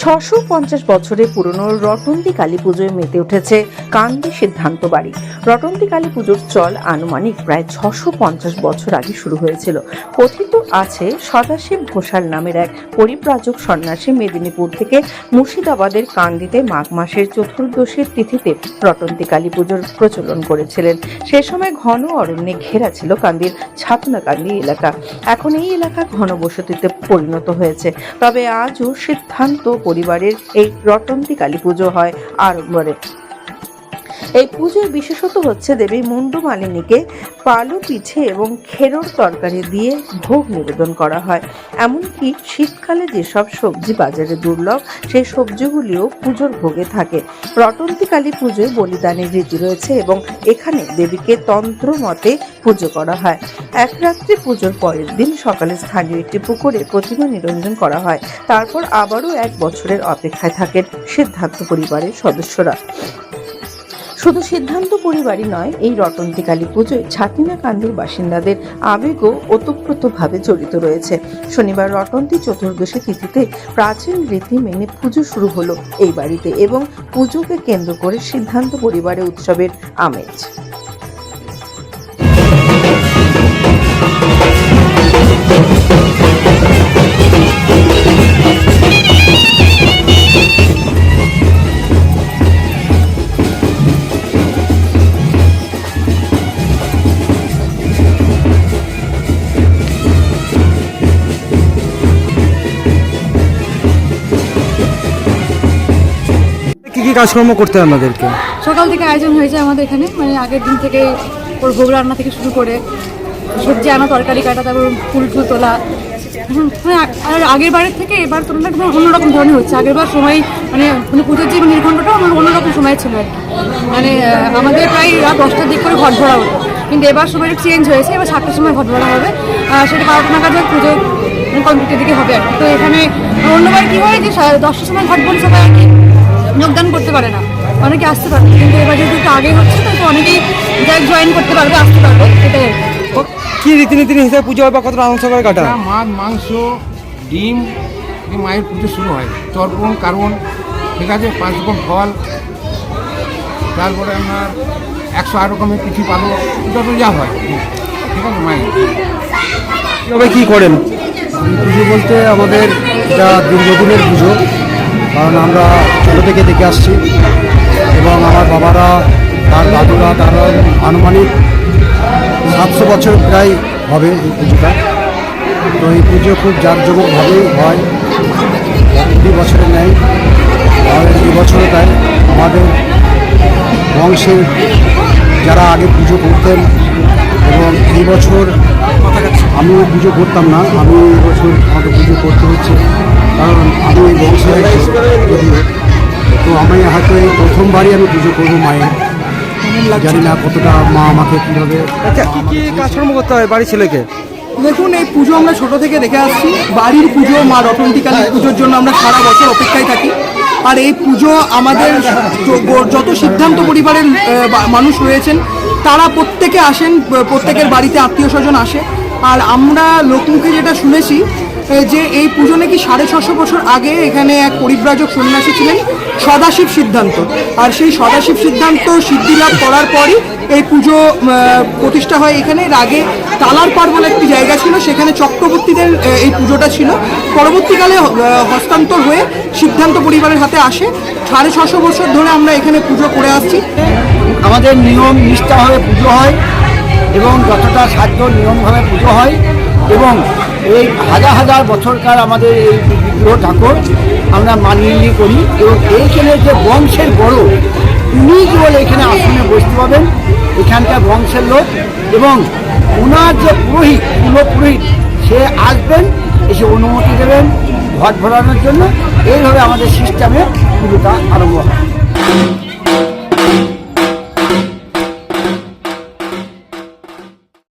650 বছরের পুরনো রটন্তী কালী পুজোয় মেতে উঠেছে কান্দি সিদ্ধান্ত বাড়ি। রটন্তী কালী পুজোর চল আনুমানিক প্রায় 650 বছর আগে শুরু হয়েছিল। কথিত আছে সদাশিব ঘোষাল নামের এক পরিব্রাজক সন্ন্যাসী মেদিনীপুর থেকে মুর্শিদাবাদের কান্দিতে মাঘ মাসের চতুর্দশীর তিথিতে রটন্তী কালী পুজোর প্রচলন করেছিলেন। সে সময় ঘন অরণ্যে ঘেরা ছিল কান্দির ছাতনাকান্দি এলাকা। এখন এই এলাকা ঘনবসতিতে পরিণত হয়েছে। তবে আজও সিদ্ধান্ত পরিবারের এই রটন্তী কালী পুজো হয় আড়ম্বরে। এই পুজোর বিশেষত হচ্ছে দেবী মুন্ডু মালিনীকে পালু পিঠে এবং খেরোর তরকারি দিয়ে ভোগ নিবেদন করা হয়। এমনকি শীতকালে যেসব সবজি বাজারে দুর্লভ সেই সবজিগুলিও পুজোর ভোগে থাকে। রটন্তী কালী পুজোয় বলিদানের রীতি রয়েছে এবং এখানে দেবীকে তন্ত্র মতে পুজো করা হয়। এক রাত্রি পুজোর পরের দিন সকালে স্থানীয় একটি পুকুরে প্রতিমা নিরঞ্জন করা হয়। তারপর আবারও 1 বছরের অপেক্ষায় থাকেন সিদ্ধান্ত পরিবারের সদস্যরা। শুধু সিদ্ধান্ত পরিবারই নয়, এই রটন্তী কালী পুজোয় ছাতিনাকান্দির বাসিন্দাদের আবেগও ওতপ্রোতভাবে জড়িত রয়েছে। শনিবার রটন্তী চতুর্দশী তিথিতে প্রাচীন রীতি মেনে পুজো শুরু হলো এই বাড়িতে এবং পুজোকে কেন্দ্র করে সিদ্ধান্ত পরিবারের উৎসবের আমেজ। কি কাজকর্ম করতে হয় আমাদেরকে? সকাল থেকে আয়োজন হয়েছে আমাদের এখানে, মানে আগের দিন থেকে ওর ভোগ রান্না থেকে শুরু করে সবজি আনা, তরকারি কাটা, তারপর ফুল তোলা। আর আগের বারের থেকে এবার তুলনাটা অন্যরকম ধরনের হচ্ছে। আগের বার সময় মানে পুজোর যে নির্ঘণ্টটা অন্যরকম সময় ছিল আর কি। মানে আমাদের প্রায় রাত 10টার দিক করে ঘট ভরা হতো, কিন্তু এবার সময়টা চেঞ্জ হয়েছে। এবার 7টার সময় ঘট ভরা হবে, সেটা 12টা নাগাদ পুজো কমপ্লিটের দিকে হবে আর কি। তো এখানে অন্যবার কী হয় যে 10টার সময় ঘট ভরে সবাই আর কি যোগদান করতে পারে না, অনেকে আসতে পারবে, কিন্তু এবার যেহেতু একটু আগে হচ্ছে তো অনেকেই যাই জয়েন করতে পারবে, আসতে পারবে, এটাই। কি রীতিনীতি হিসেবে পুজো হয় বা কতটা মাংস করে কাটা? মাছ, মাংস, ডিম দিয়ে মায়ের পুজো শুরু হয়। তর্পণ, কারণ, ঠিক আছে, 5 রকম ফল, তারপরে আপনার 108 রকমের পিঠি পালো, যত যা হয়, ঠিক আছে। মায়ের তবে কী করেন? পুজো বলতে আমাদের এটা দীর্ঘদিনের পুজো, কারণ আমরা ছোটো থেকে দেখে আসছি এবং আমার বাবারা, তার দাদুরা, তারা আনুমানিক 700 বছর প্রায় হবে এই পুজোটা। তো এই পুজো খুব জাঁকজমকভাবেই হয়, প্রতি বছরে নেয়। আর এই বছরও তাই আমাদের বংশের যারা আগে পুজো করতেন, এবং এই বছর আমিও পুজো করতাম না, আমি এই বছর আমাকে পুজো করতে হচ্ছে, কারণ আমি এই বংশের যদিও। তো আমি হয়তো এই প্রথমবারই আমি পুজো করবো মায়ের, জানি না কতটা মা আমাকে কীভাবে। আচ্ছা, কী কাজকর্ম করতে হয় বাড়ির ছেলেকে? দেখুন, এই পুজো আমরা ছোটো থেকে দেখে আসছি। বাড়ির পুজো মা রটন্তী কালী পুজোর জন্য আমরা সারা বছর অপেক্ষায় থাকি। আর এই পুজো আমাদের যত সিদ্ধান্ত পরিবারের মানুষ রয়েছেন তারা প্রত্যেকে আসেন, প্রত্যেকের বাড়িতে আত্মীয় স্বজন আসে। আর আমরা লোকমুখে যেটা শুনেছি যে এই পুজো নাকি 650 বছর আগে এখানে এক পরিব্রাজক সন্ন্যাসী ছিলেন, সদাশিব সিদ্ধান্ত। আর সেই সদাশিব সিদ্ধান্ত সিদ্ধিলাভ করার পরই এই পুজো প্রতিষ্ঠা হয় এখানে। এর আগে তালার পাড় বলে একটি জায়গা ছিল, সেখানে চক্রবর্তীদের এই পুজোটা ছিল। পরবর্তীকালে হস্তান্তর হয়ে সিদ্ধান্ত পরিবারের হাতে আসে। 650 বছর ধরে আমরা এখানে পুজো করে আসছি। আমাদের নিয়ম নিষ্ঠাভাবে পুজো হয় এবং যতটা সাধ্য নিয়মভাবে পুজো হয়, এবং এই হাজার হাজার বছরকার আমাদের এই বিগ্রহ ঠাকুর আমরা মানিয়ে করি। এবং এইখানে যে বংশের বড়, উনি কেবল এখানে আসনে বসতে পাবেন, এখানকার বংশের লোক, এবং ওনার যে পুরোহিত, পুরোহিত, সে আসবেন, এসে অনুমতি দেবেন ঘট ভরানোর জন্য। এইভাবে আমাদের সিস্টেমে পুজোটা আরম্ভ হয়।